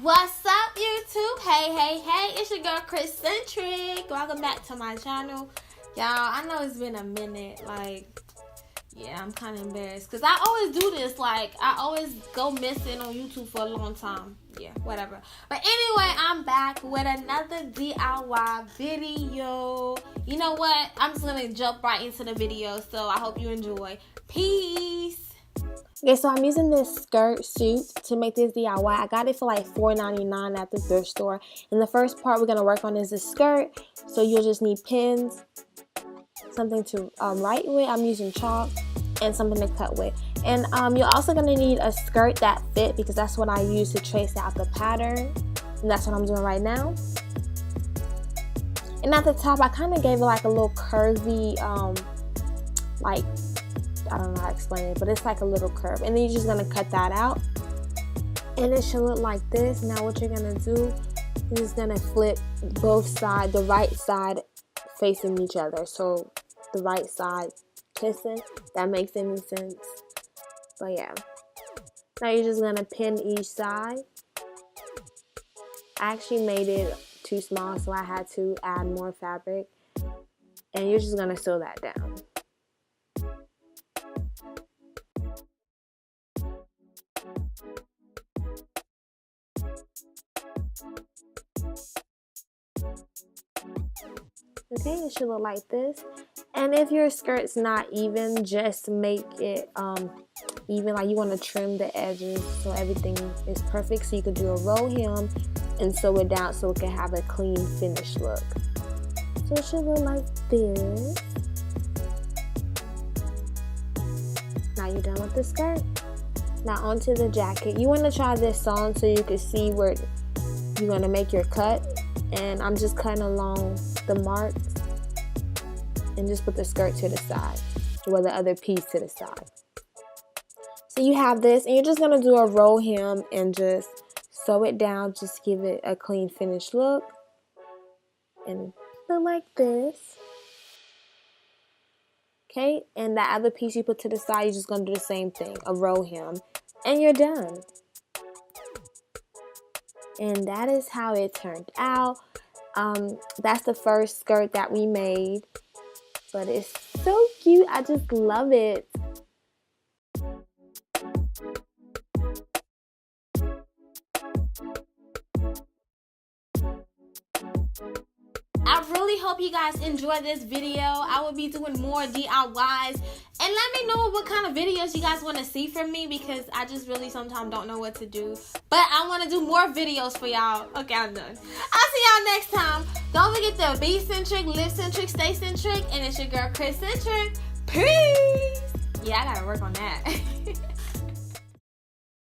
What's up, YouTube? Hey, it's your girl Chris-centric. Welcome back to my channel. Y'all, I know it's been a minute. Yeah, I'm kind of embarrassed because I always do this. I always go missing on YouTube for a long time. Yeah, whatever. But anyway, I'm back with another DIY video. You know what? I'm just going to jump right into the video, so I hope you enjoy. Peace. Okay, so I'm using this skirt suit to make this DIY. I got it for like $4.99 at the thrift store. And the first part we're going to work on is the skirt. So you'll just need pins, something to write with. I'm using chalk, and something to cut with. And you're also going to need a skirt that fit, because that's what I use to trace out the pattern. And that's what I'm doing right now. And at the top, I kind of gave it like a little curvy, I don't know how to explain it, but it's like a little curve. And then you're just going to cut that out. And it should look like this. Now what you're going to do, you're just going to flip both sides, the right side facing each other. So the right side kissing. That makes any sense. But yeah. Now you're just going to pin each side. I actually made it too small, so I had to add more fabric. And you're just going to sew that down. Okay, it should look like this. And if your skirt's not even, just make it even. Like, you want to trim the edges so everything is perfect. So you could do a roll hem and sew it down so it can have a clean finished look. So it should look like this. Now you're done with the skirt. Now onto the jacket. You want to try this on so you can see where you're going to make your cut. And I'm just cutting along the marks and just put the skirt to the side, or the other piece to the side. So you have this, and you're just going to do a roll hem and just sew it down, just give it a clean finished look, and look like this. Okay, and that other piece you put to the side, you're just going to do the same thing, a roll hem, and you're done. And that is how it turned out. That's the first skirt that we made, but it's so cute. I just love it. I really hope you guys enjoyed this video. I will be doing more DIYs. And let me know what kind of videos you guys want to see from me, because I just really sometimes don't know what to do. But I want to do more videos for y'all. Okay, I'm done. I'll see y'all next time. Don't forget to be centric, live centric, stay centric. And it's your girl Chris-centric. Peace. Yeah, I got to work on that.